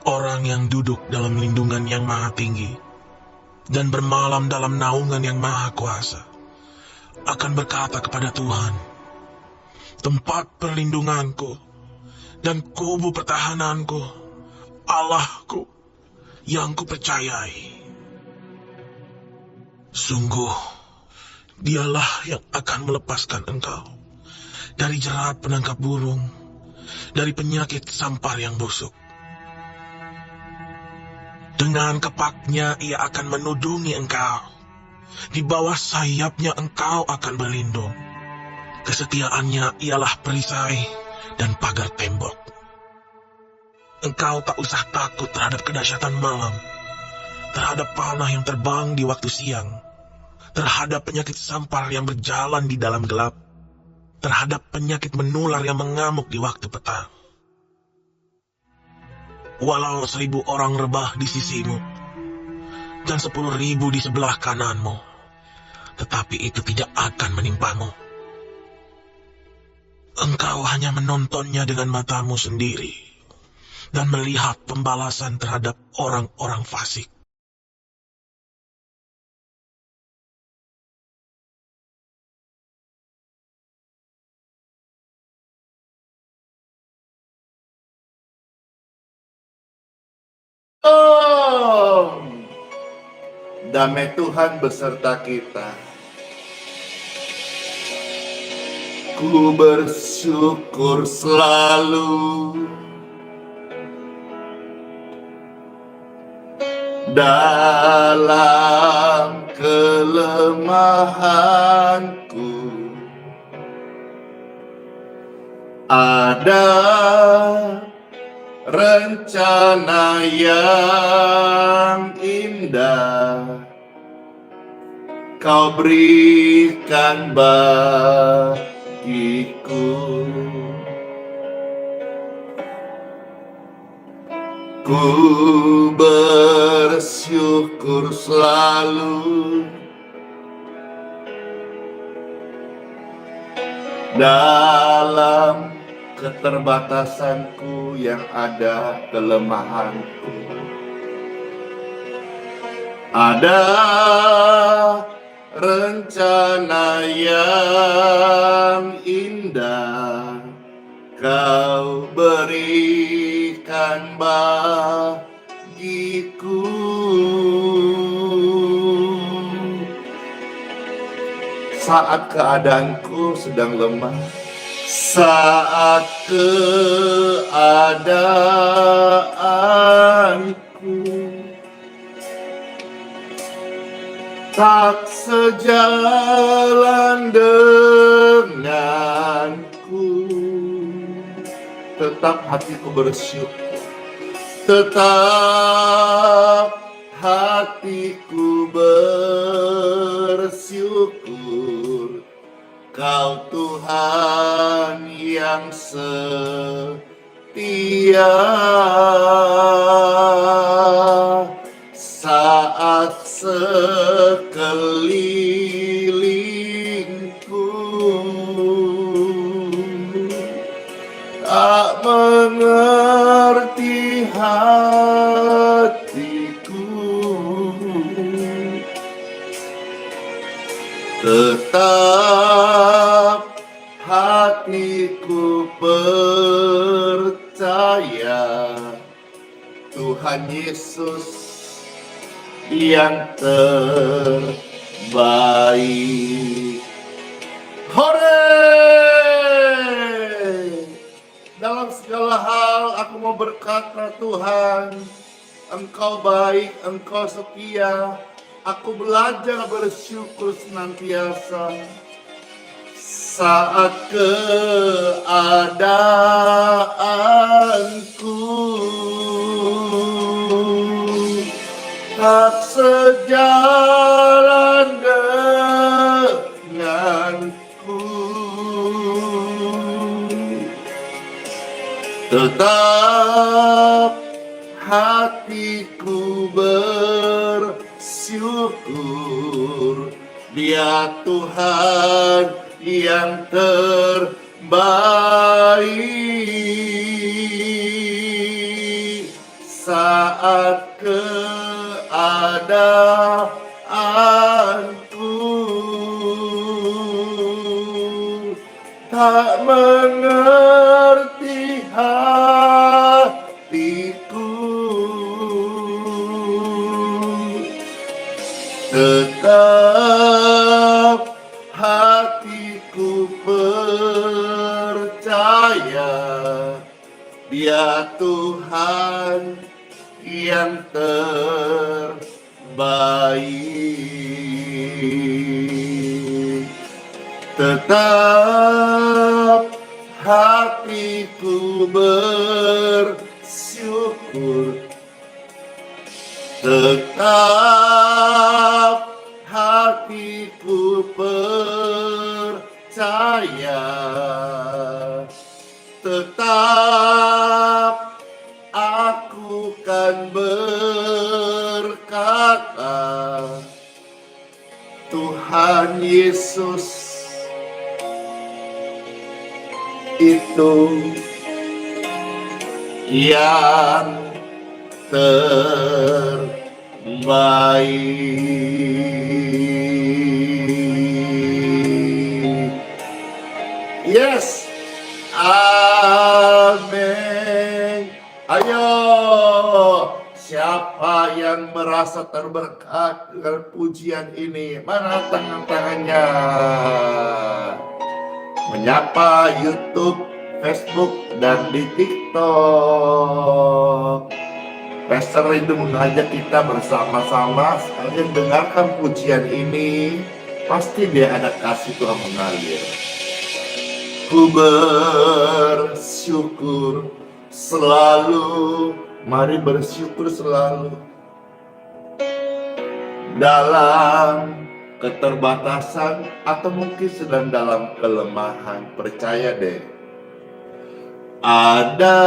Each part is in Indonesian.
Orang yang duduk dalam lindungan yang maha tinggi dan bermalam dalam naungan yang maha kuasa akan berkata kepada Tuhan, tempat perlindunganku dan kubu pertahananku, Allahku yang kupercayai. Sungguh, dialah yang akan melepaskan engkau dari jerat penangkap burung, dari penyakit sampar yang busuk. Dengan kepaknya ia akan menudungi engkau. Di bawah sayapnya engkau akan berlindung. Kesetiaannya ialah perisai dan pagar tembok. Engkau tak usah takut terhadap kedahsyatan malam, terhadap panah yang terbang di waktu siang, terhadap penyakit sampar yang berjalan di dalam gelap, terhadap penyakit menular yang mengamuk di waktu petang. Walau 1000 orang rebah di sisimu, dan 10.000 di sebelah kananmu, tetapi itu tidak akan menimpamu. Engkau hanya menontonnya dengan matamu sendiri, dan melihat pembalasan terhadap orang-orang fasik. Damai Tuhan beserta kita. Ku bersyukur selalu dalam kelemahanku. Ada rencana yang indah Kau berikan bagiku. Ku bersyukur selalu dalam keterbatasanku yang ada kelemahanku. Ada rencana yang indah Kau berikan bagiku. Saat keadaanku sedang lemah, saat keadaanku tak sejalan denganku, tetap hatiku bersyukur, tetap hatiku bersyukur. Kau Tuhan yang setia, saat sekelilingku tak mengerti hatiku, tetap hatiku percaya Tuhan Yesus yang terbaik. Hore! Dalam segala hal aku mau berkata, Tuhan, Engkau baik, Engkau setia. Aku belajar bersyukur senantiasa saat keadaanku tak sejalan bersyukur, Dia Tuhan yang terbaik saat keadaanku tak mengerti hatiku, tetap hatiku percaya Dia Tuhan yang terbaik. Tetap hatiku bersyukur, tetap hatiku percaya, tetap aku kan berkata, Tuhan Yesus itu yang terbaik. Yes, amin. Ayo, siapa yang merasa terberkat dengan pujian ini? Mana tangan-tangannya? Menyapa YouTube, Facebook, dan di TikTok. Pastor Rindu mengajak kita bersama-sama sekalian dengarkan pujian ini. Pasti dia ada kasih Tuhan mengalir. Ku bersyukur selalu, mari bersyukur selalu. Dalam keterbatasan atau mungkin sedang dalam kelemahan, percaya deh, ada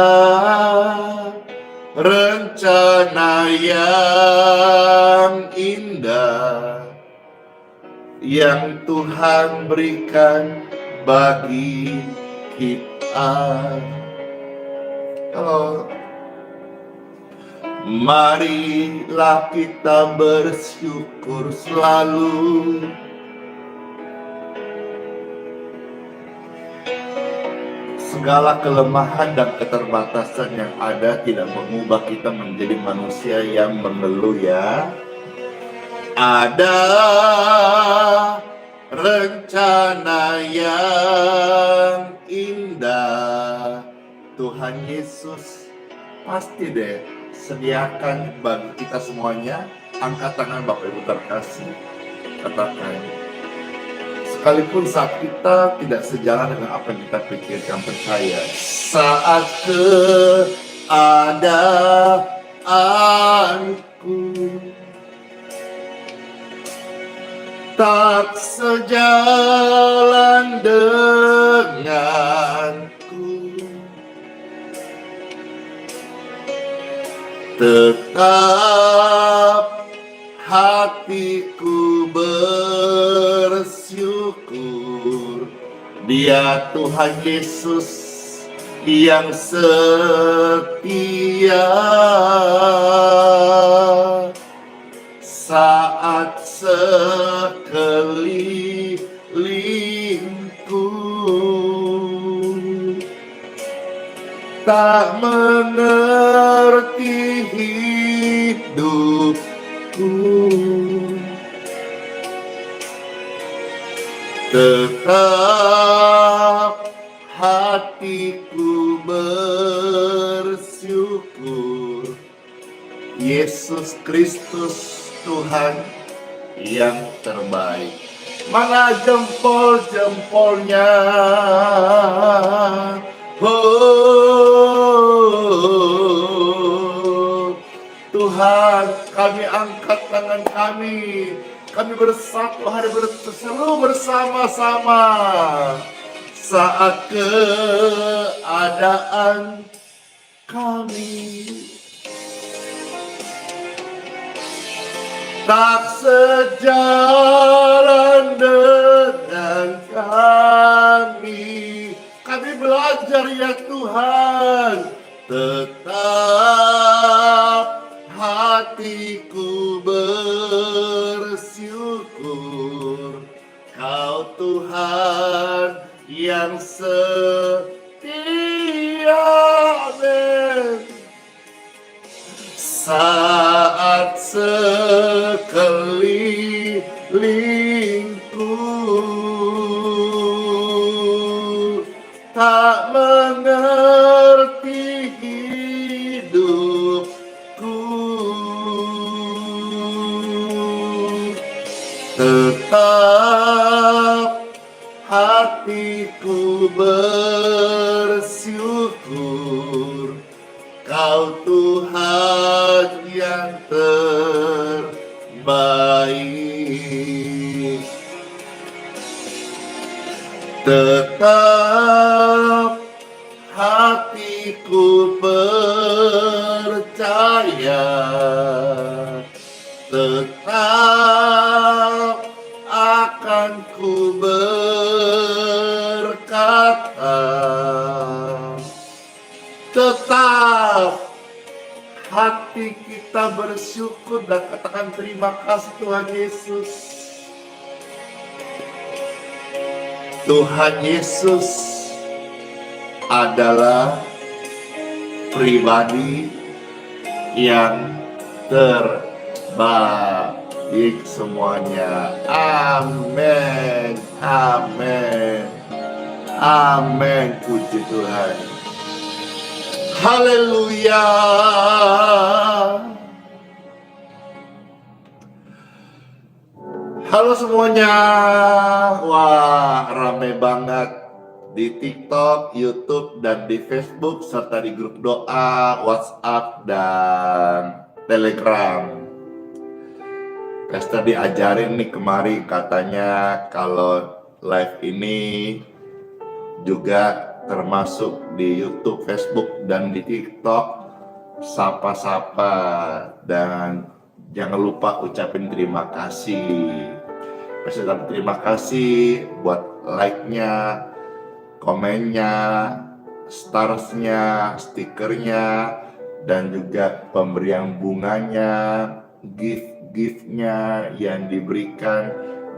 rencana yang indah yang Tuhan berikan bagi kita. Halo. Marilah kita bersyukur selalu. Segala kelemahan dan keterbatasan yang ada tidak mengubah kita menjadi manusia yang mengeluh ya. Ada rencana yang indah Tuhan Yesus pasti deh sediakan bagi kita semuanya. Angkat tangan Bapak Ibu terkasih, katakan, sekalipun saat kita tidak sejalan dengan apa yang kita pikirkan, percaya saat keadaanku tak sejalan denganku, tetap hatiku bersyukur. Dia Tuhan Yesus yang setia saat sekelilingku tak mengerti hidupku, tetap hatiku bersyukur. Yesus Kristus Tuhan yang terbaik. Mana jempol-jempolnya? Oh, Tuhan, kami angkat tangan kami. Kami bersatu hari selalu bersama-sama saat keadaan kami tak sejalan dengan kami. Kami belajar ya Tuhan, tetap hatiku bersyukur. Kau Tuhan yang setia, amin. Saat sekelilingku tak mengerti hidupku, tetap hatiku bersyukur. Kau Tuhan yang terbaik. Tetap hatiku percaya, tetap akan ku berkata, tetap hati kita bersyukur dan katakan terima kasih Tuhan Yesus. Tuhan Yesus adalah pribadi yang terbaik semuanya. Amin, amin, amin. Puji Tuhan. Haleluya. Halo semuanya. Wah, rame banget di TikTok, YouTube, dan di Facebook, serta di grup doa, WhatsApp, dan Telegram. Pastor diajarin nih kemarin, katanya kalau live ini juga termasuk di YouTube, Facebook, dan di TikTok, sapa-sapa, dan jangan lupa ucapin terima kasih. Presiden terima kasih buat like-nya, komennya, stars-nya, stikernya, dan juga pemberian bunganya, gift-giftnya yang diberikan,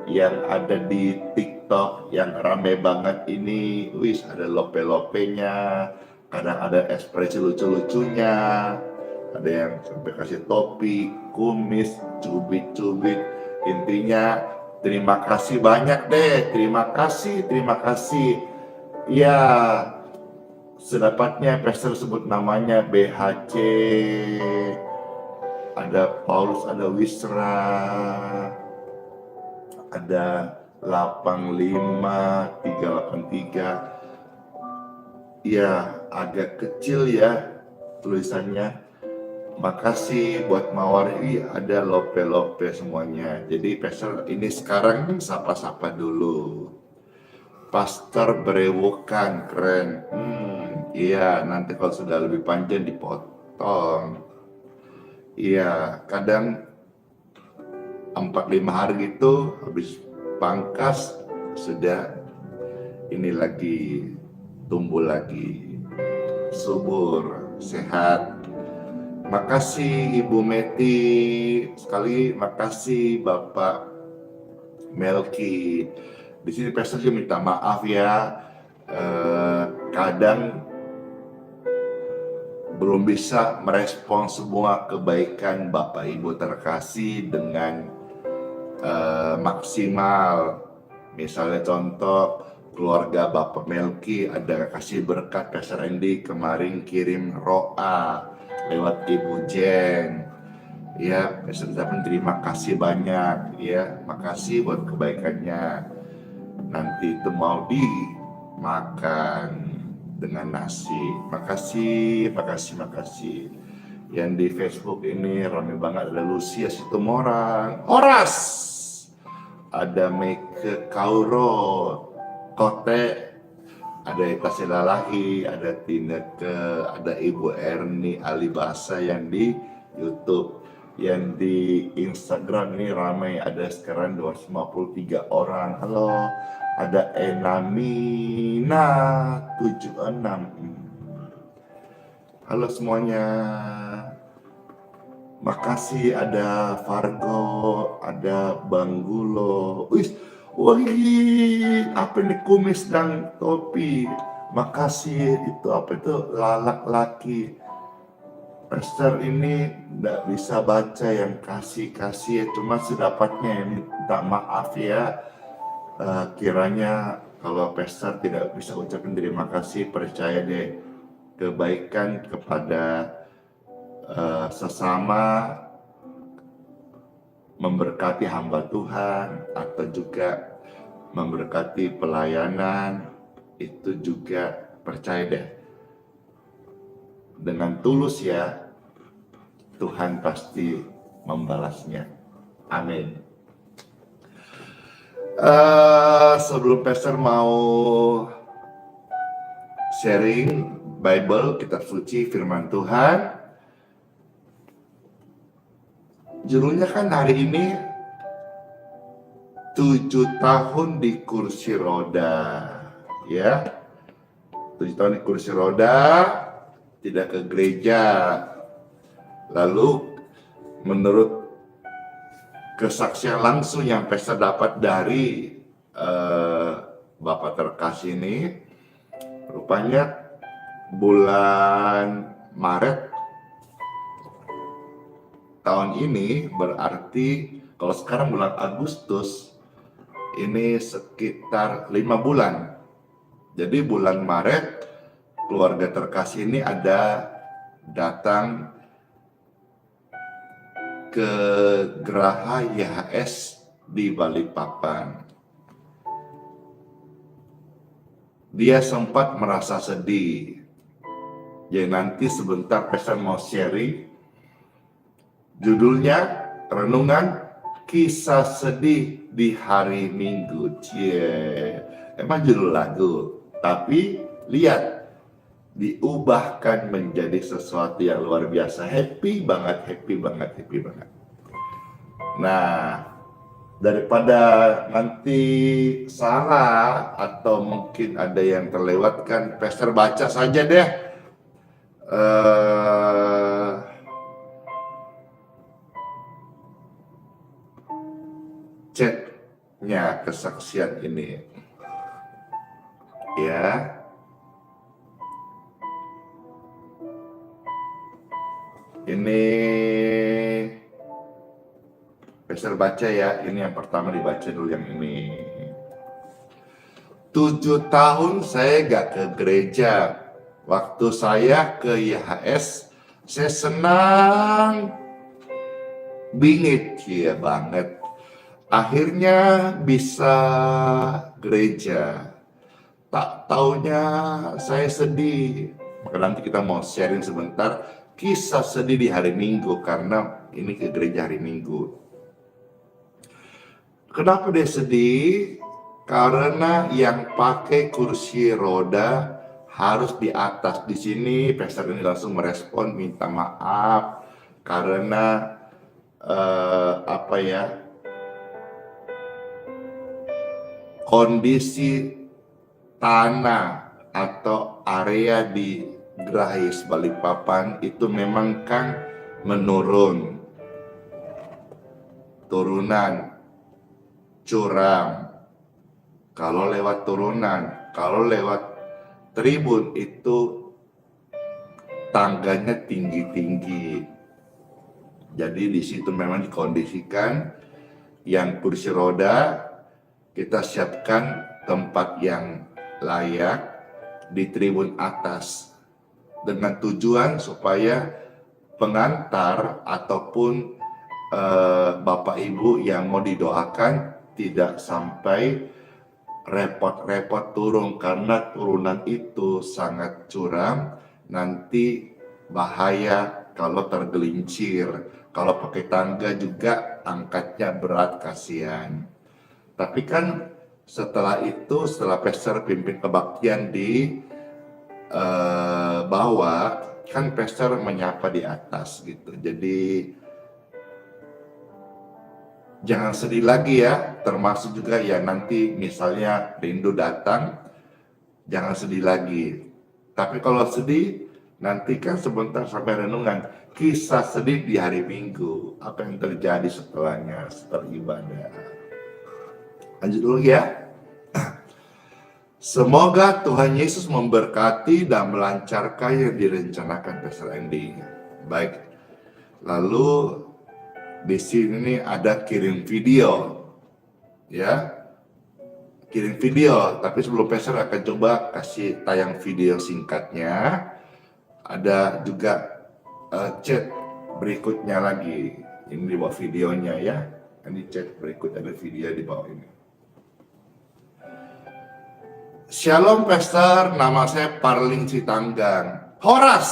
yang ada di TikTok yang rame banget ini. Wis, ada lope-lopenya, kadang ada ekspresi lucu-lucunya, ada yang sampai kasih topi, kumis, cubit-cubit. Intinya terima kasih banyak deh, terima kasih. Ya, sedapatnya pastor sebut namanya BHC, ada Paulus, ada Wisra, ada 85383. Ya, agak kecil ya tulisannya. Makasih buat Mawar, ada lope-lope semuanya. Jadi pastor ini sekarang sapa-sapa dulu. Pastor berewokan, keren. Iya, nanti kalau sudah lebih panjang dipotong. Iya, kadang 4-5 hari gitu habis pangkas sudah ini lagi tumbuh lagi, subur, sehat. Makasih Ibu Meti, sekali makasih Bapak Melki. Di sini pastor juga minta maaf ya, kadang belum bisa merespon semua kebaikan Bapak Ibu terkasih dengan maksimal. Misalnya contoh keluarga Bapak Melki ada kasih berkat, Pastor Andy kemarin kirim roa lewat Ibu Jen. Ya, Pastor ucapkan terima kasih banyak ya, makasih buat kebaikannya. Nanti itu mau dimakan dengan nasi. Makasih. Yang di Facebook ini ramai banget, ada Lucia Situmorang, Oras, ada Meike Kauro, Kote, ada Eta Silalahi, ada Tineke, ada Ibu Erni Alibasa yang di YouTube. yang di Instagram ini ramai, ada sekarang 253 orang. Halo, ada Enamina 76. Halo semuanya. Makasih, ada Fargo, ada Bang Gulo. Wih, apa ini kumis dan topi. Makasih, itu apa itu, lalak laki. Pastor ini nggak bisa baca yang kasih cuma sedapatnya, ini minta maaf ya. Kiranya kalau pastor tidak bisa ucapin terima kasih, percaya deh, kebaikan kepada sesama, memberkati hamba Tuhan, atau juga memberkati pelayanan, itu juga percaya deh, dengan tulus ya, Tuhan pasti membalasnya. Amin. Sebelum pastor mau sharing Bible, kitab suci, firman Tuhan, judulnya kan hari ini 7 tahun di kursi roda, ya. 7 tahun di kursi roda, tidak ke gereja. Lalu menurut kesaksian langsung yang pastor dapat dari Bapak terkasih ini, rupanya bulan Maret tahun ini, berarti kalau sekarang bulan Agustus, ini sekitar 5 bulan. Jadi bulan Maret keluarga terkasih ini ada datang ke Geraha YHS di Balikpapan. Dia sempat merasa sedih. Jadi nanti sebentar pastor mau sharing. Judulnya renungan kisah sedih di hari Minggu. Emang judul lagu, tapi lihat, diubahkan menjadi sesuatu yang luar biasa. Happy banget. Nah, daripada nanti salah atau mungkin ada yang terlewatkan, pastor baca saja deh chatnya kesaksian ini, ya. Ini pastor baca ya, ini yang pertama dibaca dulu yang ini. 7 tahun saya gak ke gereja. Waktu saya ke YHS, saya senang bingit ya banget. Akhirnya bisa gereja. Tak taunya saya sedih. Maka nanti kita mau sharing sebentar kisah sedih di hari Minggu, karena ini ke gereja hari Minggu. Kenapa dia sedih? Karena yang pakai kursi roda harus di atas. Di sini pastor ini langsung merespon, minta maaf karena kondisi tanah atau area di Geraha Balikpapan itu memang kan menurun, turunan, curam. Kalau lewat turunan, kalau lewat tribun itu tangganya tinggi-tinggi. Jadi di situ memang dikondisikan yang kursi roda, kita siapkan tempat yang layak di tribun atas dengan tujuan supaya pengantar ataupun Bapak Ibu yang mau didoakan tidak sampai repot-repot turun, karena turunan itu sangat curam, nanti bahaya kalau tergelincir. Kalau pakai tangga juga angkatnya berat, kasihan. Tapi kan setelah itu, setelah pastor pimpin kebaktian di bawah, kan pastor menyapa di atas gitu. Jadi Jangan sedih lagi ya, termasuk juga ya nanti misalnya rindu datang, jangan sedih lagi. Tapi kalau sedih, nantikan sebentar sampai renungan. Kisah sedih di hari Minggu, apa yang terjadi setelahnya, setelah ibadah. Lanjut dulu ya. Semoga Tuhan Yesus memberkati dan melancarkan yang direncanakan Pastor Andy. Baik, lalu di sini ada kirim video, ya, kirim video. Tapi sebelum Pastor akan coba kasih tayang video singkatnya. Ada juga chat berikutnya lagi. Ini di bawah videonya ya. Ini chat berikut, ada video di bawah ini. Shalom Pastor, nama saya Parling Sitanggang. Horas,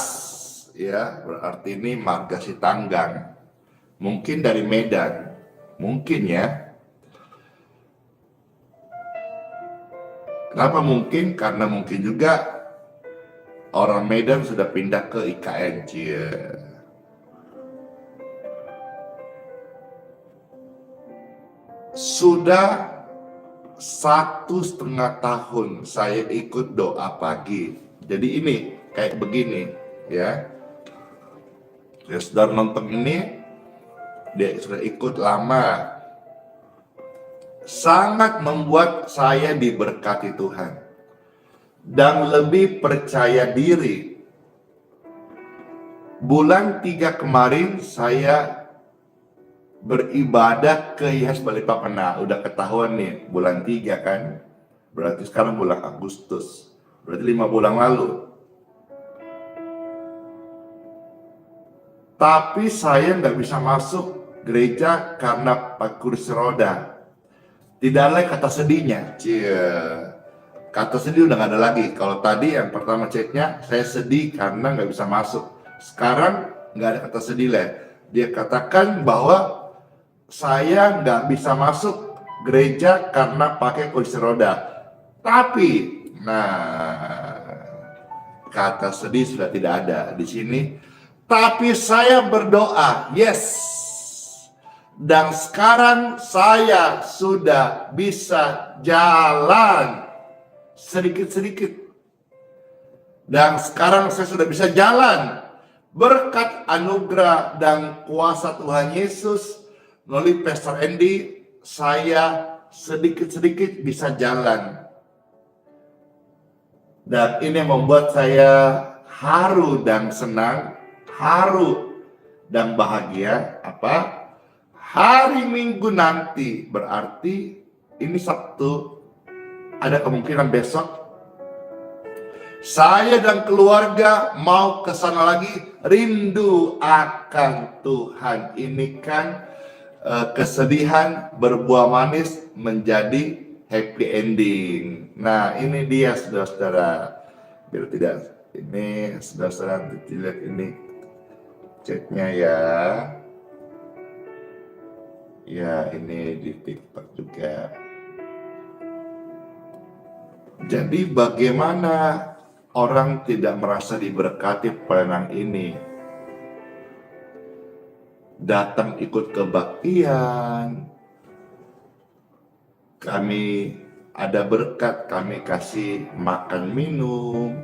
ya, berarti ini marga Sitanggang. Mungkin dari Medan, mungkin ya. Kenapa mungkin? Karena mungkin juga orang Medan sudah pindah ke IKN. Sudah 1,5 tahun saya ikut doa pagi. Jadi ini kayak begini ya. Dia sudah nonton ini, dia sudah ikut lama. Sangat membuat saya diberkati Tuhan dan lebih percaya diri. Bulan 3 kemarin saya beribadah ke IHS Balikpapan. Nah, udah ketahuan nih, bulan 3 kan. Berarti sekarang bulan Agustus. Berarti 5 bulan lalu. Tapi saya nggak bisa masuk gereja karena pakai kursi roda. Tidak ada kata sedihnya. Kata sedih udah nggak ada lagi. Kalau tadi yang pertama chatnya, saya sedih karena nggak bisa masuk. Sekarang nggak ada kata sedih lah. Dia katakan bahwa saya nggak bisa masuk gereja karena pakai kursi roda. Tapi, kata sedih sudah tidak ada di sini. Tapi saya berdoa, yes. Dan sekarang saya sudah bisa jalan sedikit-sedikit. Dan sekarang saya sudah bisa jalan berkat anugerah dan kuasa Tuhan Yesus. Melalui Pastor Andy, saya sedikit-sedikit bisa jalan. Dan ini membuat saya haru dan senang, haru dan bahagia. Apa? Hari Minggu nanti, berarti ini Sabtu, ada kemungkinan besok saya dan keluarga mau ke sana lagi, rindu akan Tuhan. Ini kan kesedihan berbuah manis menjadi happy ending. Nah, ini dia saudara-saudara. Biar tidak, ini saudara-saudara lihat ini chatnya ya. Ya, ini di TikTok juga. Jadi bagaimana orang tidak merasa diberkati pelayanan ini? Datang ikut kebaktian, kami ada berkat, kami kasih makan minum,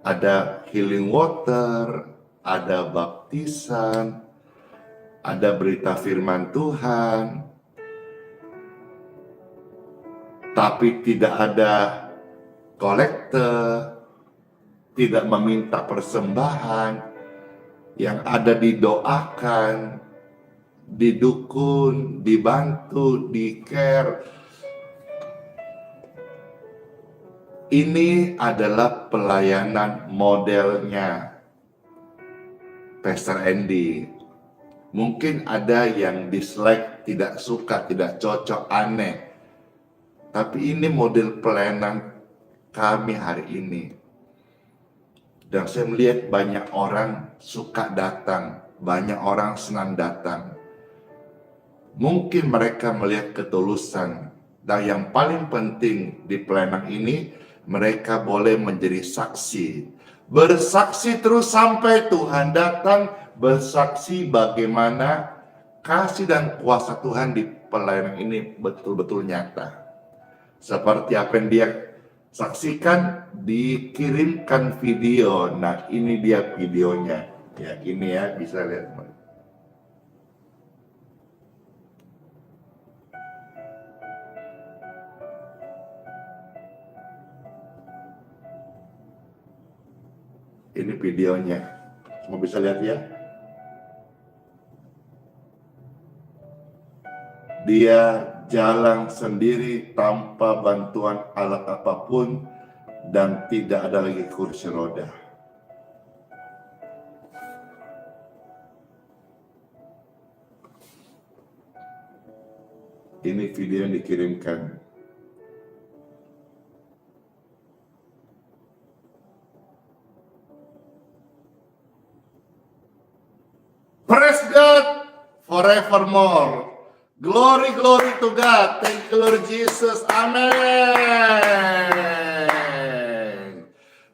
ada healing water, ada baptisan, ada berita firman Tuhan, tapi tidak ada kolekte, tidak meminta persembahan. Yang ada didoakan, didukun, dibantu, di-care. Ini adalah pelayanan modelnya Pastor Andy. Mungkin ada yang dislike, tidak suka, tidak cocok, aneh. Tapi ini model pelayanan kami hari ini. Dan saya melihat banyak orang suka datang, banyak orang senang datang. Mungkin mereka melihat ketulusan. Dan yang paling penting di pelayanan ini, mereka boleh menjadi saksi. Bersaksi terus sampai Tuhan datang, bersaksi bagaimana kasih dan kuasa Tuhan di pelayanan ini betul-betul nyata. Seperti apa yang dia saksikan, dikirimkan video. Nah, ini dia videonya. Ya, ini ya, bisa lihat. Ini videonya. Semua bisa lihat ya. Dia jalan sendiri tanpa bantuan alat apapun dan tidak ada lagi kursi roda. Ini video yang dikirimkan. Praise God forevermore. Glory, glory to God. Thank you Lord Jesus. Amen.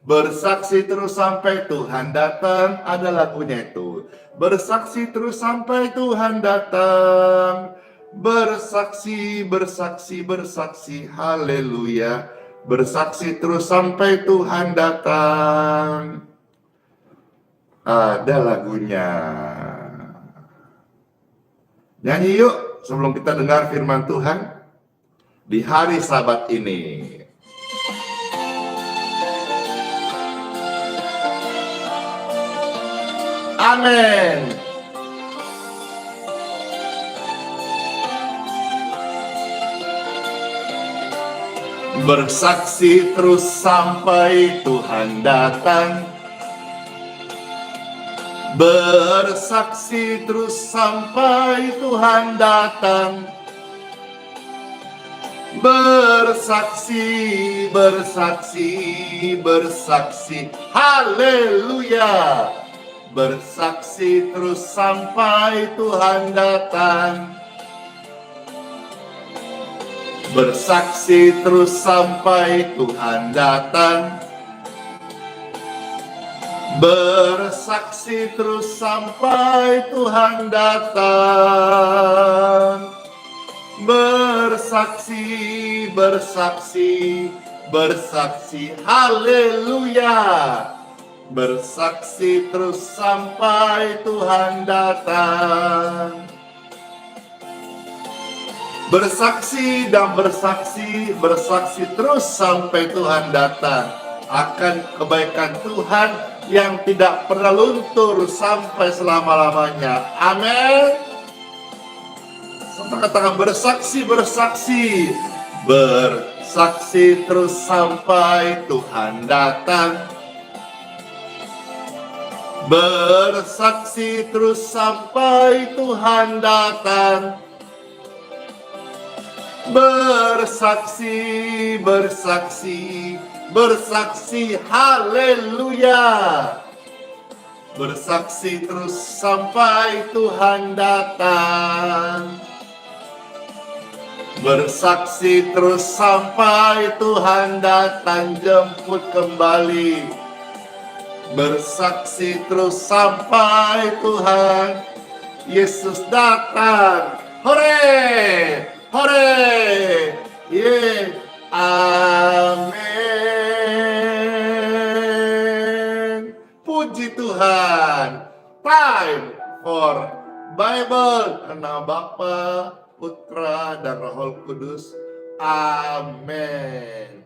Bersaksi terus sampai Tuhan datang. Ada lagunya itu. Bersaksi terus sampai Tuhan datang. Bersaksi, bersaksi, bersaksi. Haleluya. Bersaksi terus sampai Tuhan datang. Ada lagunya. Nyanyi yuk sebelum kita dengar firman Tuhan di hari Sabat ini. Amin. Bersaksi terus sampai Tuhan datang. Bersaksi terus sampai Tuhan datang. Bersaksi, bersaksi, bersaksi. Haleluya. Bersaksi terus sampai Tuhan datang. Bersaksi terus sampai Tuhan datang. Bersaksi terus sampai Tuhan datang. Bersaksi, bersaksi, bersaksi. Haleluya. Bersaksi terus sampai Tuhan datang. Bersaksi dan bersaksi, bersaksi terus sampai Tuhan datang akan kebaikan Tuhan yang tidak pernah luntur sampai selama-lamanya. Amin. Serta katakan bersaksi, bersaksi. Bersaksi terus sampai Tuhan datang. Bersaksi terus sampai Tuhan datang. Bersaksi, bersaksi, bersaksi. Haleluya. Bersaksi terus sampai Tuhan datang. Bersaksi terus sampai Tuhan datang jemput kembali. Bersaksi terus sampai Tuhan Yesus datang. Hore! Hore! Yeah. Amin. Puji Tuhan. Time for Bible. Nama Bapa, Putra, dan Roh Kudus. Amin.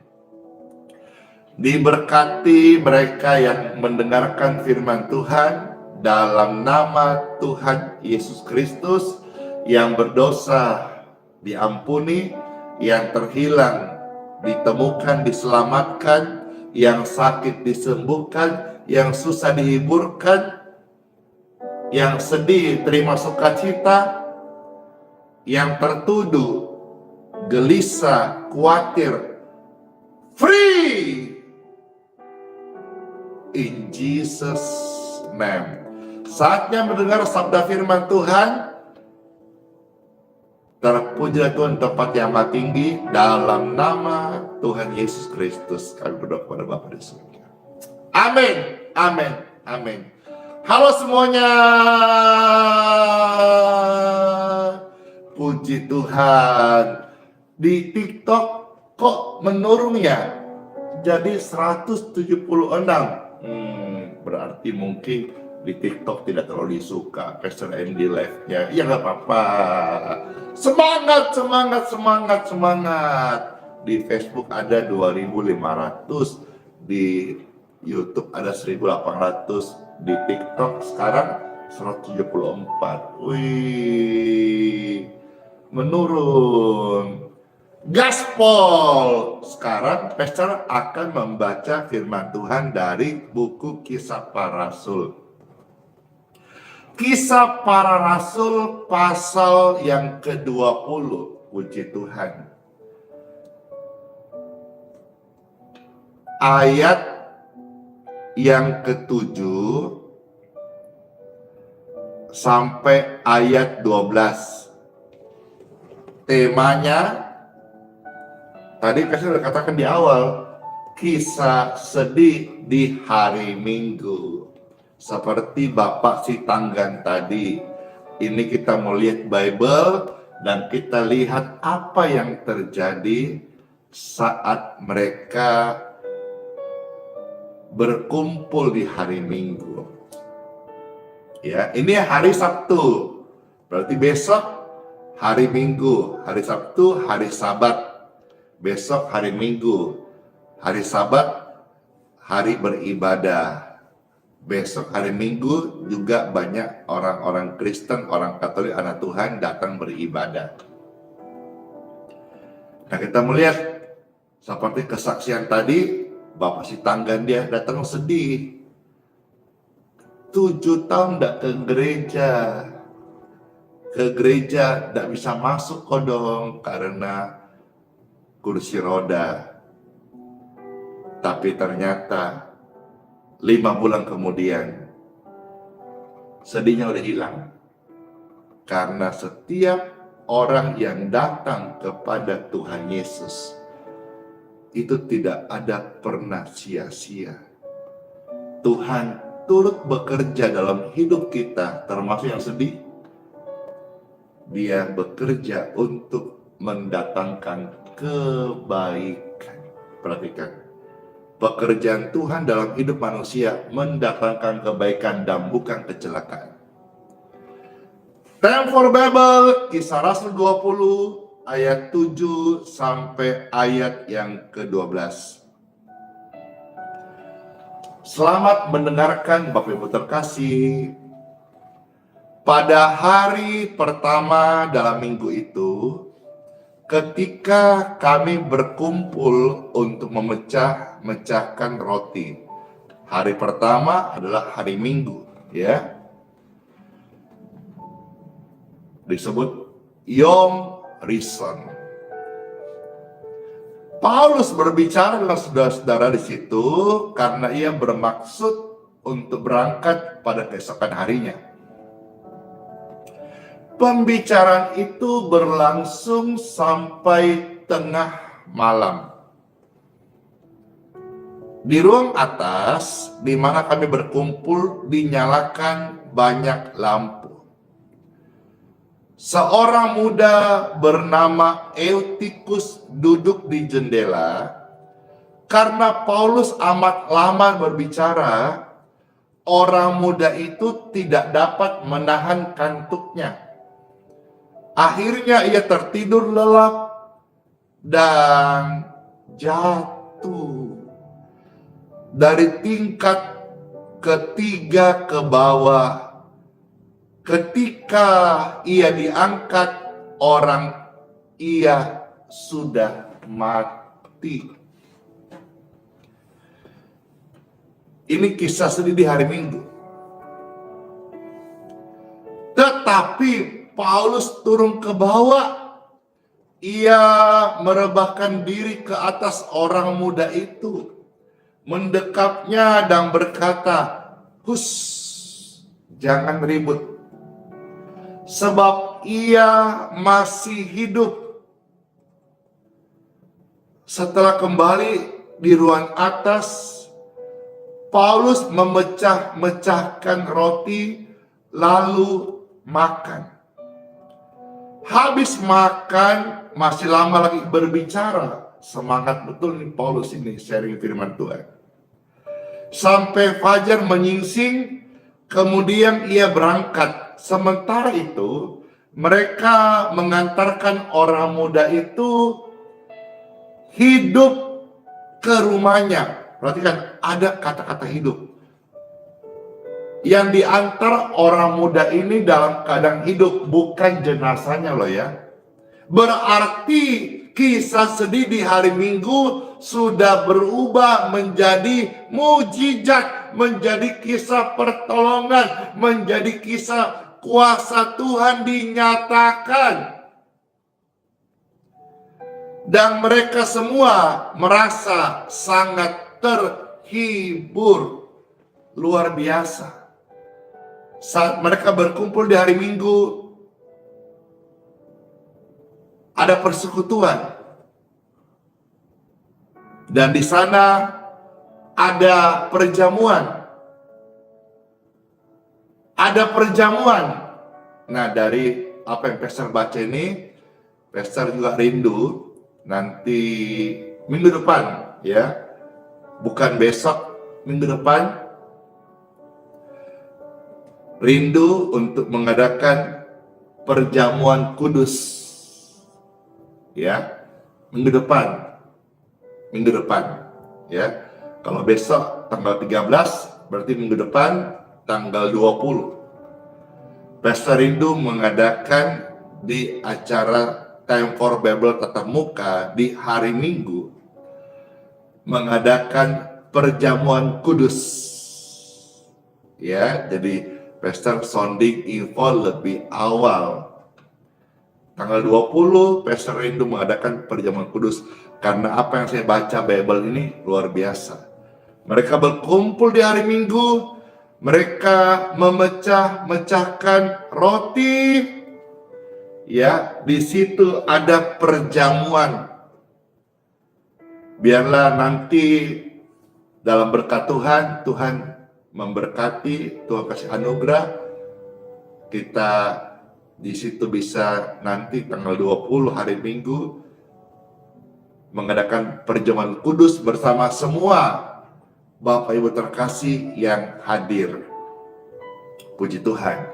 Diberkati mereka yang mendengarkan firman Tuhan dalam nama Tuhan Yesus Kristus. Yang berdosa diampuni, yang terhilang ditemukan, diselamatkan, yang sakit disembuhkan, yang susah dihiburkan, yang sedih terima sukacita, yang tertuduh, gelisah, khawatir, free in Jesus name. Saatnya mendengar sabda firman Tuhan. Terpujilah Tuhan tempat yang maha tinggi, dalam nama Tuhan Yesus Kristus kami berdoa kepada Bapa di surga. Amin, amin, amin. Halo semuanya. Puji Tuhan. Di TikTok kok menurun ya? Jadi 176. Berarti mungkin di TikTok tidak terlalu disuka Pastor Andy live-nya. Ya nggak apa-apa. Semangat, semangat, semangat, semangat. Di Facebook ada 2.500, di YouTube ada 1.800, di TikTok sekarang 174. Wih, menurun. Gaspol. Sekarang Pastor akan membaca firman Tuhan dari buku Kisah Para Rasul. Kisah Para Rasul pasal yang ke-20. Puji Tuhan. Ayat yang ke-7 sampai ayat 12. Temanya tadi Pastor sudah katakan di awal, kisah sedih di hari Minggu. Seperti Bapak Sitanggan tadi, ini kita mau lihat Bible dan kita lihat apa yang terjadi saat mereka berkumpul di hari Minggu. Ya, ini hari Sabtu. Berarti besok hari Minggu, hari Sabtu hari Sabat. Besok hari Minggu, hari Sabat, hari beribadah. Besok hari Minggu juga banyak orang-orang Kristen, orang Katolik, anak Tuhan datang beribadah. Nah, kita melihat seperti kesaksian tadi, Bapak Sitanggan dia datang sedih. 7 tahun tidak ke gereja. Ke gereja tidak bisa masuk kodong karena kursi roda. Tapi ternyata 5 bulan kemudian sedihnya udah hilang. Karena setiap orang yang datang kepada Tuhan Yesus itu tidak ada pernah sia-sia. Tuhan turut bekerja dalam hidup kita, termasuk yang sedih. Dia bekerja untuk mendatangkan kebaikan. Perhatikan, pekerjaan Tuhan dalam hidup manusia mendatangkan kebaikan dan bukan kecelakaan. Time for Bible, Kisah Rasul 20 ayat 7 sampai ayat yang ke-12. Selamat mendengarkan Bapak Ibu terkasih. Pada hari pertama dalam minggu itu, ketika kami berkumpul untuk memecahkan roti. Hari pertama adalah hari Minggu, ya. Disebut Yom Rishon. Paulus berbicara dengan saudara-saudara di situ karena ia bermaksud untuk berangkat pada keesokan harinya. Pembicaraan itu berlangsung sampai tengah malam. Di ruang atas, di mana kami berkumpul, dinyalakan banyak lampu. Seorang muda bernama Eutikus duduk di jendela. Karena Paulus amat lama berbicara, orang muda itu tidak dapat menahan kantuknya. Akhirnya ia tertidur lelap dan jatuh dari tingkat ketiga ke bawah. Ketika ia diangkat, ia sudah mati. Ini kisah sedih di hari Minggu. Tetapi Paulus turun ke bawah. Ia merebahkan diri ke atas orang muda itu. Mendekapnya dan berkata, "Hus, jangan ribut. Sebab ia masih hidup." Setelah kembali di ruang atas, Paulus memecah-mecahkan roti lalu makan. Habis makan, masih lama lagi berbicara. Semangat betul nih Paulus ini sharing firman Tuhan. Sampai fajar menyingsing, kemudian ia berangkat. Sementara itu, mereka mengantarkan orang muda itu hidup ke rumahnya. Perhatikan, ada kata-kata hidup. Yang diantar orang muda ini dalam keadaan hidup, bukan jenazahnya loh ya. Berarti kisah sedih di hari Minggu sudah berubah menjadi mujizat, menjadi kisah pertolongan, menjadi kisah kuasa Tuhan dinyatakan. Dan mereka semua merasa sangat terhibur, luar biasa. Saat mereka berkumpul di hari Minggu, ada persekutuan. Dan di sana ada perjamuan. Ada perjamuan. Nah, dari apa yang Pastor baca ini, Pastor juga rindu nanti minggu depan ya. Bukan besok, minggu depan. Rindu untuk mengadakan perjamuan kudus ya, minggu depan ya. Kalau besok tanggal 13 berarti minggu depan tanggal 20. Pastor rindu mengadakan di acara Time for Bible tatap muka di hari Minggu, mengadakan perjamuan kudus ya. Jadi Pastor sounding info lebih awal. Tanggal 20, Pastor rindu mengadakan perjamuan kudus. Karena apa yang saya baca Bible ini luar biasa. Mereka berkumpul di hari Minggu. Mereka memecah-mecahkan roti. Ya, di situ ada perjamuan. Biarlah nanti dalam berkat Tuhan, Tuhan memberkati, Tuhan kasih anugerah, kita di situ bisa nanti tanggal 20 hari Minggu mengadakan perjamuan kudus bersama semua Bapak Ibu terkasih yang hadir. Puji Tuhan.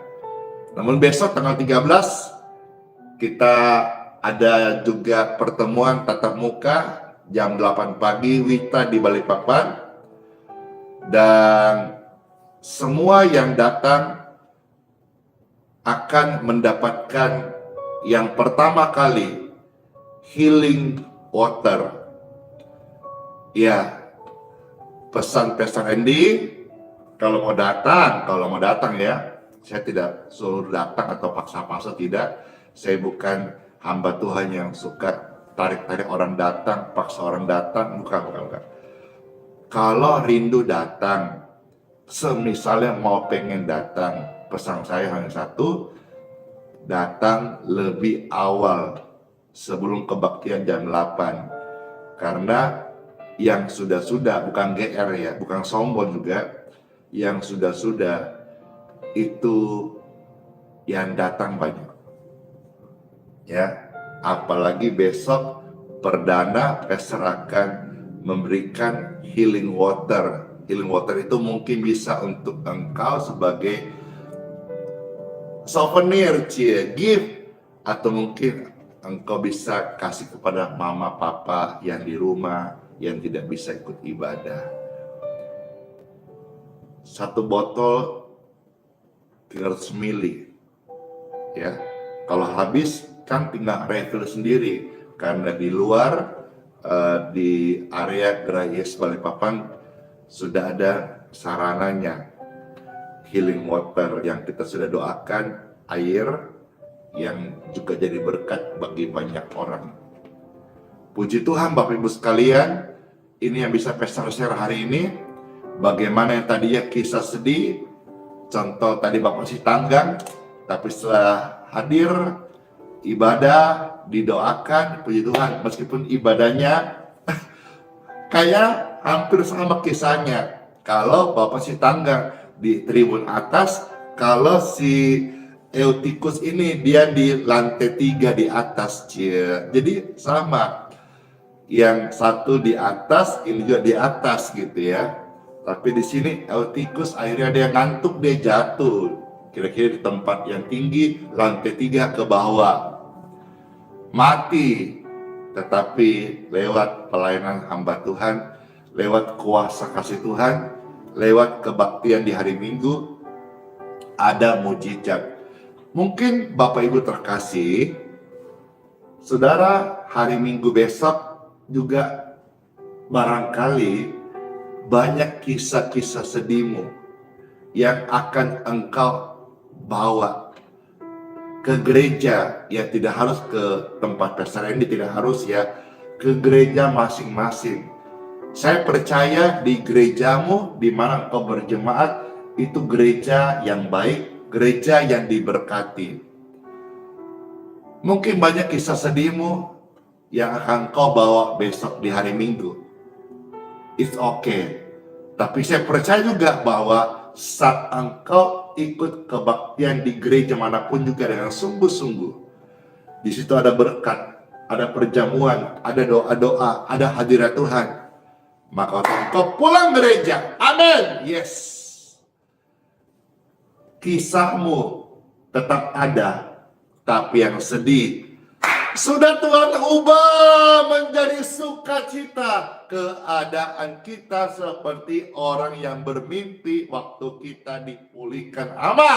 Namun besok tanggal 13 kita ada juga pertemuan tatap muka jam 8 pagi Wita di Balikpapan, dan semua yang datang akan mendapatkan yang pertama kali healing water. Ya, pesan Pastor Andy, kalau mau datang ya, saya tidak suruh datang atau paksa-paksa, tidak. Saya bukan hamba Tuhan yang suka tarik-tarik orang datang, paksa orang datang, bukan. Kalau rindu datang, semisalnya mau pengen datang, pesan saya hanya satu, datang lebih awal sebelum kebaktian jam 8. Karena yang sudah-sudah, bukan GR ya, bukan sombong juga, yang sudah-sudah itu yang datang banyak. Ya, apalagi besok perdana Pastor akan memberikan healing water. Healing water itu mungkin bisa untuk engkau sebagai souvenir, gift, atau mungkin engkau bisa kasih kepada mama papa yang di rumah yang tidak bisa ikut ibadah. Satu botol 300 ml ya. Kalau habis kan tinggal refill sendiri, karena di luar di area Gerai Yes Balikpapan sudah ada sarananya, healing water yang kita sudah doakan, air yang juga jadi berkat bagi banyak orang. Puji Tuhan Bapak Ibu sekalian, ini yang bisa Pastor share hari ini. Bagaimana yang tadinya kisah sedih, contoh tadi Bapak si tanggang, tapi setelah hadir ibadah, didoakan, puji Tuhan, meskipun ibadahnya kayak hampir sama kisahnya. Kalau Bapak si tanggang di tribun atas, kalau si Eutikus ini dia di lantai 3 di atas, cie. Jadi sama, yang satu di atas, ini juga di atas gitu ya. Tapi di sini Eutikus akhirnya dia ngantuk, dia jatuh. Kira-kira di tempat yang tinggi, lantai 3 ke bawah. Mati. Tetapi lewat pelayanan hamba Tuhan, lewat kuasa kasih Tuhan, lewat kebaktian di hari Minggu, ada mujizat. Mungkin Bapak Ibu terkasih, saudara, hari Minggu besok juga barangkali banyak kisah-kisah sedihmu yang akan engkau bawa ke gereja. Ya, tidak harus ke tempat pesta ini, tidak harus ya, ke gereja masing-masing. Saya percaya di gerejamu, di mana engkau berjemaat, itu gereja yang baik, gereja yang diberkati. Mungkin banyak kisah sedihmu yang akan kau bawa besok di hari Minggu. It's okay. Tapi saya percaya juga bahwa saat engkau ikut kebaktian di gereja manapun juga dengan sungguh-sungguh, di situ ada berkat, ada perjamuan, ada doa-doa, ada hadirat Tuhan. Maka engkau pulang gereja. Amin. Yes. Kisahmu tetap ada, tapi yang sedih sudah Tuhan ubah menjadi sukacita. Keadaan kita seperti orang yang bermimpi waktu kita dipulihkan sama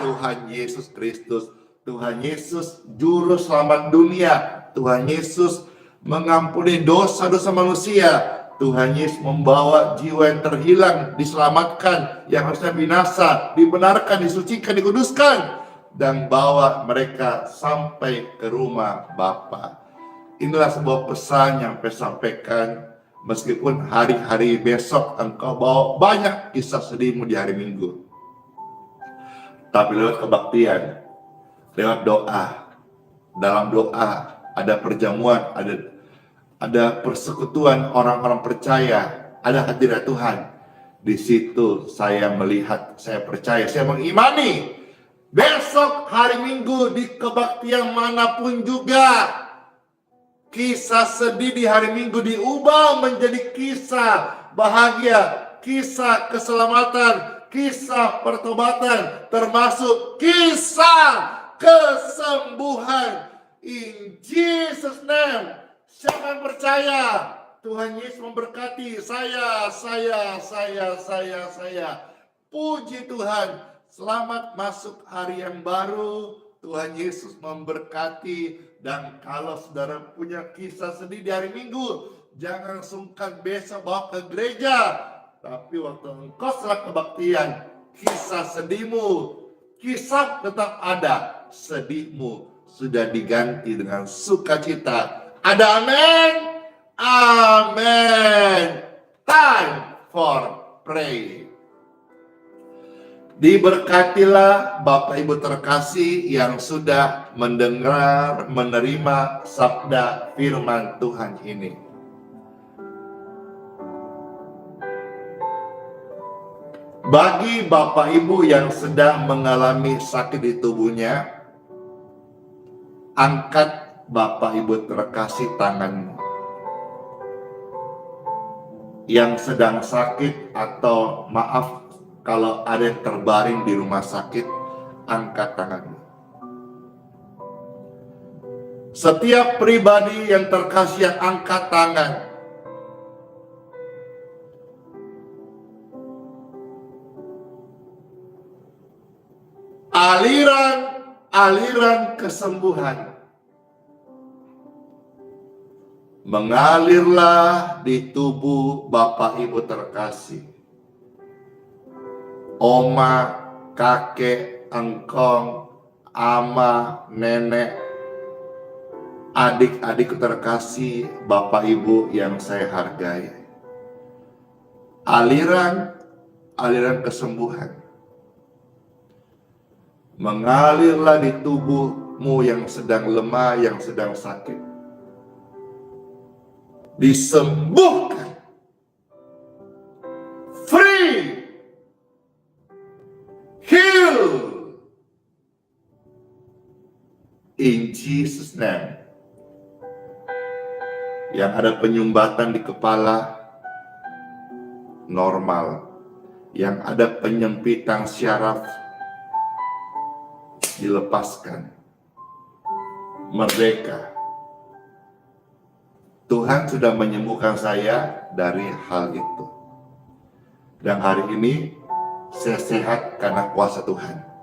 Tuhan Yesus Kristus. Tuhan Yesus juru selamat dunia. Tuhan Yesus mengampuni dosa-dosa manusia. Tuhan Yesus membawa jiwa yang terhilang, diselamatkan, yang harusnya binasa, dibenarkan, disucikan, dikuduskan, dan bawa mereka sampai ke rumah Bapa. Inilah sebuah pesan yang saya sampaikan. Meskipun hari-hari besok engkau bawa banyak kisah sedihmu di hari Minggu, tapi lewat kebaktian, lewat doa, dalam doa ada perjamuan, ada persekutuan orang-orang percaya, ada hadirat Tuhan. Di situ saya melihat, saya percaya, saya mengimani besok hari Minggu di kebaktian manapun juga, kisah sedih di hari Minggu diubah menjadi kisah bahagia, kisah keselamatan, kisah pertobatan, termasuk kisah kesembuhan. In Jesus' name. Siapa yang percaya? Tuhan Yesus memberkati saya. Puji Tuhan. Selamat masuk hari yang baru. Tuhan Yesus memberkati. Dan kalau saudara punya kisah sedih di hari Minggu, jangan sungkan besok bawa ke gereja. Tapi waktu engkau setelah kebaktian, kisah sedihmu, kisah tetap ada, sedihmu sudah diganti dengan sukacita. Ada amin? Amin. Time for pray. Diberkatilah Bapak Ibu terkasih yang sudah mendengar, menerima sabda firman Tuhan ini. Bagi Bapak Ibu yang sedang mengalami sakit di tubuhnya, angkat Bapak Ibu terkasih tanganmu. Yang sedang sakit atau maaf, kalau ada yang terbaring di rumah sakit, angkat tanganmu. Setiap pribadi yang terkasih yang angkat tangan, aliran kesembuhan mengalirlah di tubuh Bapak Ibu terkasih. Oma, kakek, engkong, ama, nenek, adik-adik terkasih, Bapak Ibu yang saya hargai. Aliran kesembuhan mengalirlah di tubuhmu yang sedang lemah, yang sedang sakit. Disembuhkan. Free. Heal. In Jesus' name. Yang ada penyumbatan di kepala, normal. Yang ada penyempitan syaraf, dilepaskan. Merdeka. Tuhan sudah menyembuhkan saya dari hal itu. Dan hari ini saya sehat karena kuasa Tuhan.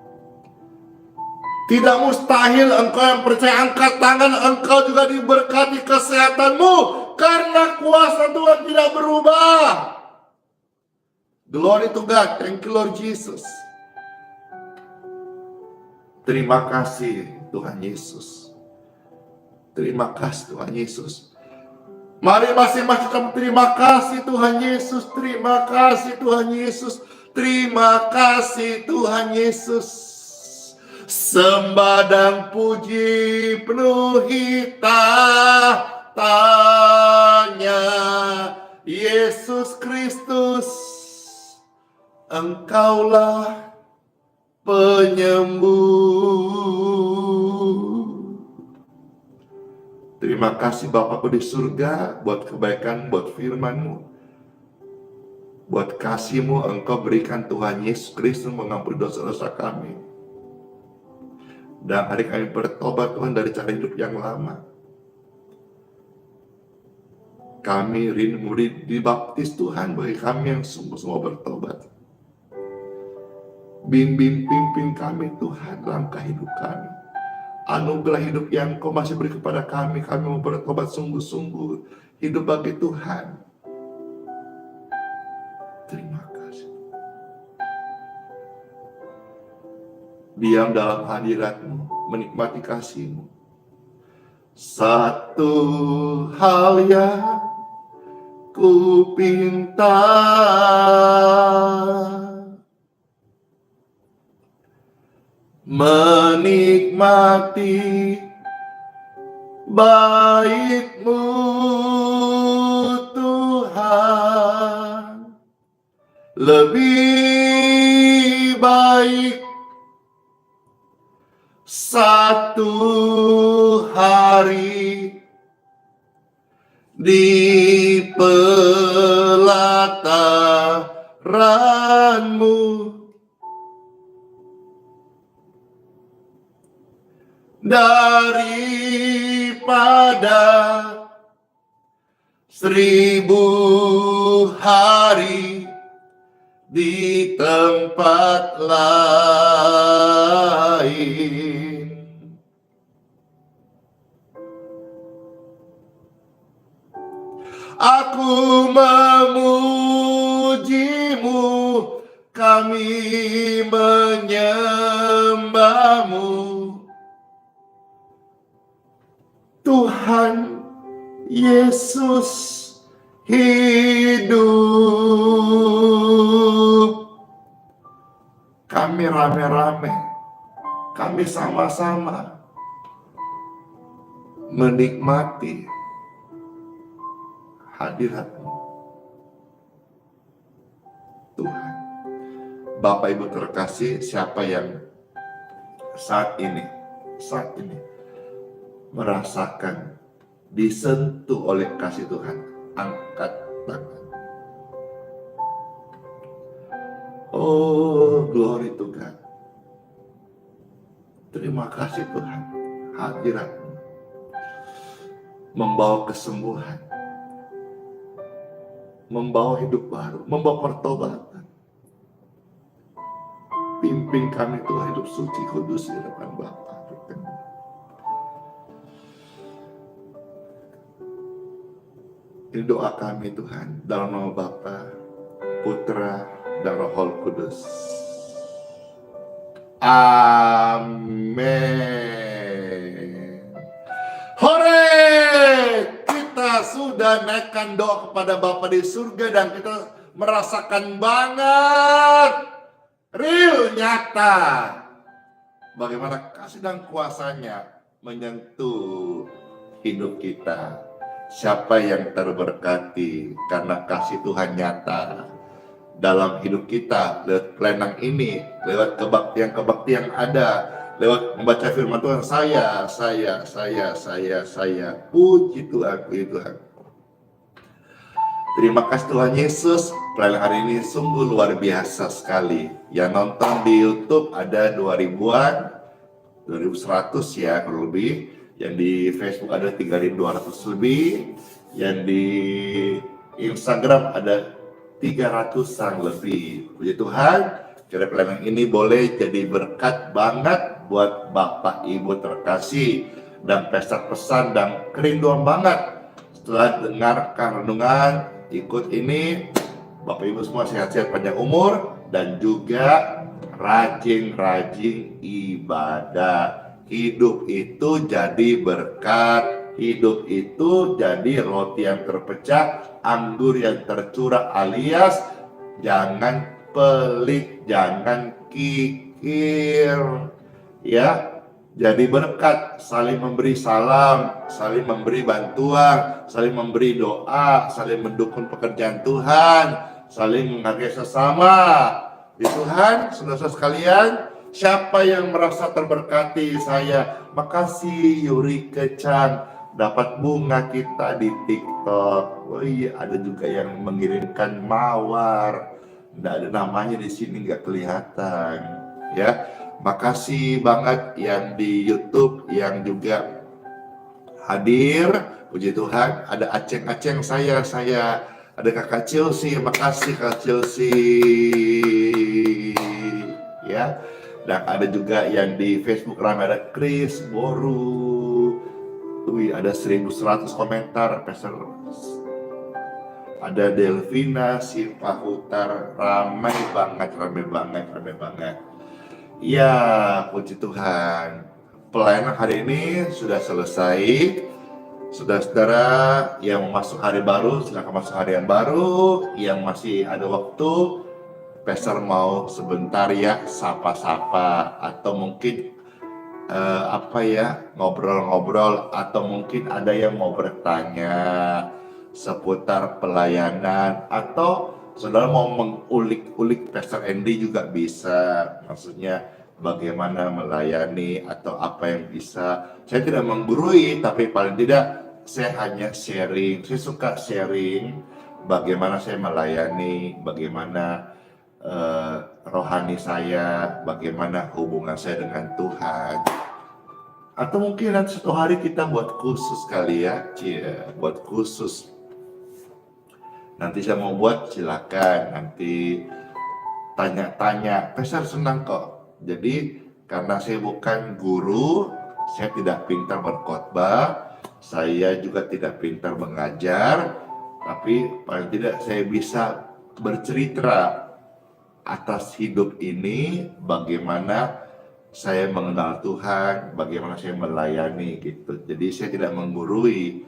Tidak mustahil engkau yang percaya, angkat tangan, engkau juga diberkati kesehatanmu karena kuasa Tuhan tidak berubah. Glory to God. Thank you Lord Jesus. Terima kasih Tuhan Yesus. Terima kasih Tuhan Yesus. Mari masing-masing terima kasih Tuhan Yesus. Terima kasih Tuhan Yesus. Terima kasih Tuhan Yesus. Sembah dan puji penuhi tahtanya Yesus Kristus. Engkaulah penyembuh. Terima kasih Bapakku di surga buat kebaikan, buat firman-Mu. Buat kasih-Mu Engkau berikan Tuhan Yesus Kristus mengampuni dosa-dosa kami. Dan hari kami bertobat Tuhan dari cara hidup yang lama. Kami rindu dibaptis Tuhan bagi kami yang semua bertobat. Bimbing pimpin kami Tuhan langkah hidup kami. Anugerah hidup yang Kau masih beri kepada kami. Kami mau bertobat sungguh-sungguh. Hidup bagi Tuhan. Terima kasih. Diam dalam hadirat-Mu, menikmati kasih-Mu. Satu hal yang ku pinta, menikmati baik-Mu Tuhan. Lebih baik satu hari di pelataran-Mu daripada 1000 hari di tempat lain. Aku memuji-Mu, kami menyembah-Mu, Tuhan Yesus hidup. Kami rame-rame, kami sama-sama menikmati hadirat-Mu Tuhan. Bapak Ibu terkasih, siapa yang saat ini merasakan disentuh oleh kasih Tuhan, angkat tangan. Oh, glory to God. Terima kasih Tuhan. Hadirat-Mu membawa kesembuhan, membawa hidup baru, membawa pertobatan. Pimpin kami Tuhan hidup suci kudus di depan Bapa. Ini doa kami Tuhan, dalam nama Bapa, Putra, dan Roh Kudus. Amin. Hore! Kita sudah naikkan doa kepada Bapa di surga dan kita merasakan banget, real, nyata, bagaimana kasih dan kuasanya menyentuh hidup kita. Siapa yang terberkati karena kasih Tuhan nyata dalam hidup kita lewat kelenang ini, lewat kebaktian-kebaktian yang ada, lewat membaca firman Tuhan, saya. Puji Tuhan, puji Tuhan. Terima kasih Tuhan Yesus, pelayanan hari ini sungguh luar biasa sekali. Yang nonton di YouTube ada 2000-an, 2100 ya kurang lebih. Yang di Facebook ada 3200 lebih. Yang di Instagram ada 300-an lebih. Puji Tuhan, kira pelayanan ini boleh jadi berkat banget buat Bapak Ibu terkasih. Dan pesan-pesan dan kerinduan banget setelah dengarkan renungan, ikut ini, Bapak Ibu semua sehat-sehat panjang umur dan juga rajin-rajin ibadah. Hidup itu jadi berkat, hidup itu jadi roti yang terpecah, anggur yang tercurah, alias jangan pelit, jangan kikir, ya. Jadi berkat, saling memberi salam, saling memberi bantuan, saling memberi doa, saling mendukung pekerjaan Tuhan, saling menghargai sesama. Di Tuhan, saudara-saudara sekalian, siapa yang merasa terberkati saya? Makasih Yuri Kecang, dapat bunga kita di TikTok. Oh iya, ada juga yang mengirimkan mawar. Nggak ada namanya di sini, nggak kelihatan, ya. Makasih banget yang di YouTube yang juga hadir. Puji Tuhan, ada aceng-aceng saya, ada kakak Chelsea, makasih Kak Chelsea, ya. Dan ada juga yang di Facebook ramai, ada Chris Boru, wih ada 1100 komentar, ada Delvina, Siva Hutar, ramai banget. Ya, puji Tuhan. Pelayanan hari ini sudah selesai. Saudara-saudara yang masuk hari baru, silakan masuk hari yang baru. Yang masih ada waktu, Pastor mau sebentar ya sapa-sapa, atau mungkin ngobrol-ngobrol, atau mungkin ada yang mau bertanya seputar pelayanan, atau saudara mau mengulik-ulik Pastor Andy juga bisa, maksudnya bagaimana melayani atau apa yang bisa. Saya tidak menggurui, tapi paling tidak saya hanya sharing. Saya suka sharing bagaimana saya melayani, bagaimana rohani saya, bagaimana hubungan saya dengan Tuhan. Atau mungkin nanti suatu hari kita buat khusus kali ya, buat khusus. Nanti saya mau buat, silakan nanti tanya-tanya. Pastor senang kok. Jadi karena saya bukan guru, saya tidak pintar berkhotbah, saya juga tidak pintar mengajar, tapi paling tidak saya bisa bercerita atas hidup ini, bagaimana saya mengenal Tuhan, bagaimana saya melayani gitu. Jadi saya tidak menggurui.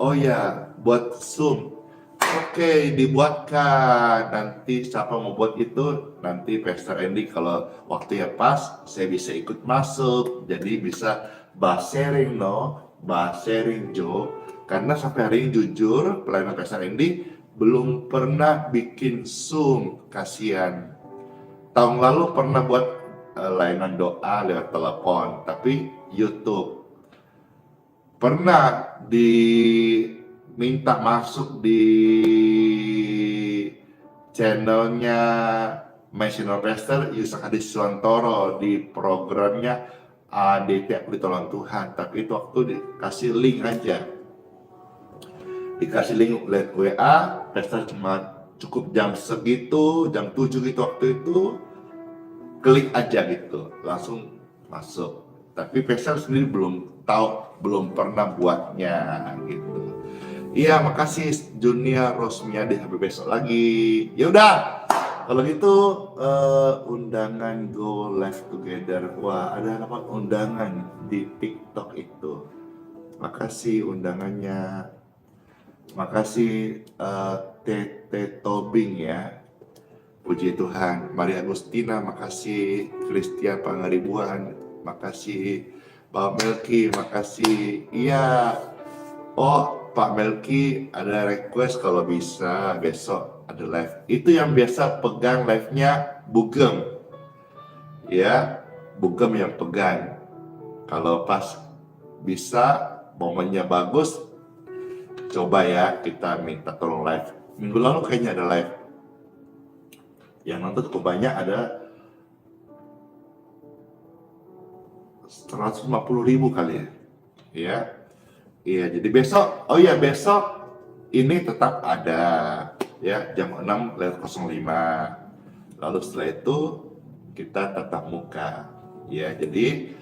Oh ya, buat Zoom. Oke, dibuatkan. Nanti siapa mau buat itu, nanti Pastor Andy kalau waktunya pas, saya bisa ikut masuk. Jadi bisa bahas sharing Jo. Karena sampai hari ini jujur, pelayanan Pastor Andy belum pernah bikin Zoom, kasihan. Tahun lalu pernah buat layanan doa lewat telepon, tapi YouTube. Pernah diminta masuk di channelnya Missional Pastor Yusuf Hadi Suwantoro di programnya ADT Aku Ditolong Tuhan, tapi itu waktu dikasih link aja, dikasih link lewat WA. Pastor cuma cukup jam segitu, jam 7 gitu waktu itu, klik aja gitu, langsung masuk. Tapi Pastor sendiri belum tahu, belum pernah buatnya gitu. Iya, makasih Junia Rosmiadi, sampai besok lagi. Ya udah, kalau gitu undangan Go Live Together. Wah, ada apa undangan di TikTok itu. Makasih undangannya. Makasih Tete Tobing ya. Puji Tuhan. Maria Agustina, makasih. Christian Pangaribuan, makasih. Pak Melki, makasih. Iya. Oh, Pak Melki ada request kalau bisa besok ada live. Itu yang biasa pegang live-nya Bugem. Ya. Bugem yang pegang. Kalau pas bisa momennya bagus, coba ya kita minta tolong live. Minggu lalu kayaknya ada live. Yang nonton cukup banyak, ada 150.000 kali ya. Ya, iya. Jadi besok, oh ya besok ini tetap ada ya jam 6:05. Lalu setelah itu kita tatap muka. Ya, jadi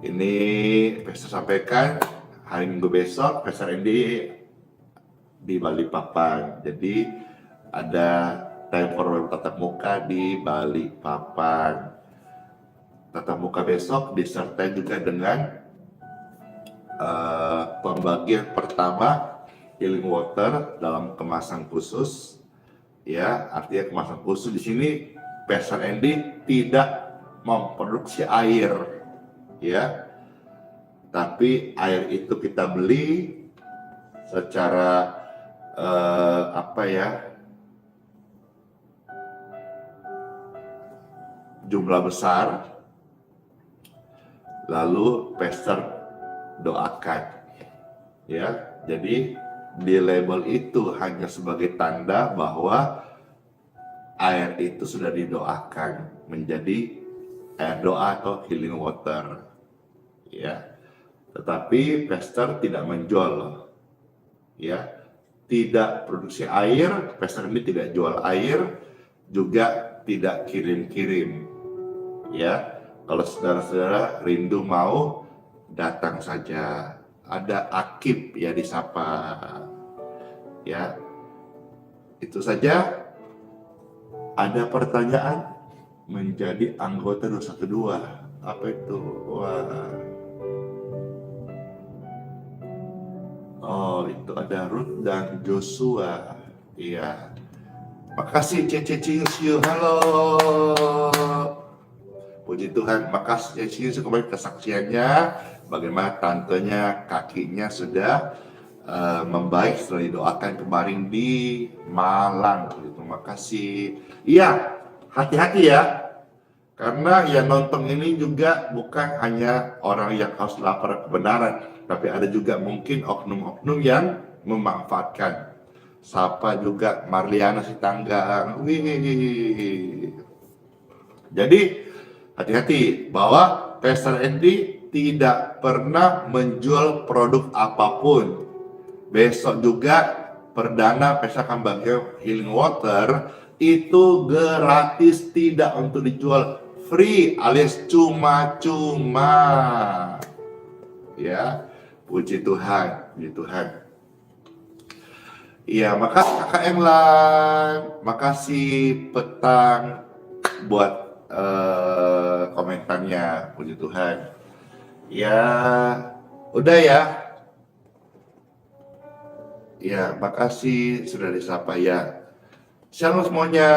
ini Pastor sampaikan hari Minggu besok Pastor Andy di Balikpapan. Jadi ada time for tatap muka di Balikpapan. Tatap muka besok disertai juga dengan pembagian pertama healing water dalam kemasan khusus. Ya, artinya kemasan khusus di sini Pastor Andy tidak memproduksi air, ya, tapi air itu kita beli secara jumlah besar, lalu Pastor doakan, ya. Jadi di label itu hanya sebagai tanda bahwa air itu sudah didoakan menjadi air doa atau healing water, ya. Tetapi Pastor tidak menjual, ya, tidak produksi air. Pastor ini tidak jual air, juga tidak kirim-kirim, ya. Kalau saudara-saudara rindu mau, datang saja. Ada Akib ya disapa, ya. Itu saja. Ada pertanyaan menjadi anggota 212, apa itu? Wah. Oh, itu ada Ruth dan Joshua. Iya. Makasih Cece Ciusiu. Halo. Puji Tuhan. Makasih Cece Ciusiu kembali kesaksiannya. Bagaimana tantenya kakinya sudah membaik setelah didoakan kemarin di Malang. Terima kasih. Iya, hati-hati ya. Karena yang nonton ini juga bukan hanya orang yang harus lapar kebenaran, tapi ada juga mungkin oknum-oknum yang memanfaatkan. Sapa juga Marliana Sitanggang. Wih. Jadi hati-hati bahwa Pastor Andy tidak pernah menjual produk apapun. Besok juga perdana Pastor akan bagi healing water itu gratis, tidak untuk dijual, free alias cuma-cuma. Ya, puji Tuhan, puji Tuhan. Iya, makasih Kakak Emlan, makasih Petang buat komentarnya, puji Tuhan. Ya, udah ya. Ya, makasih sudah disapa ya. Shalom semuanya.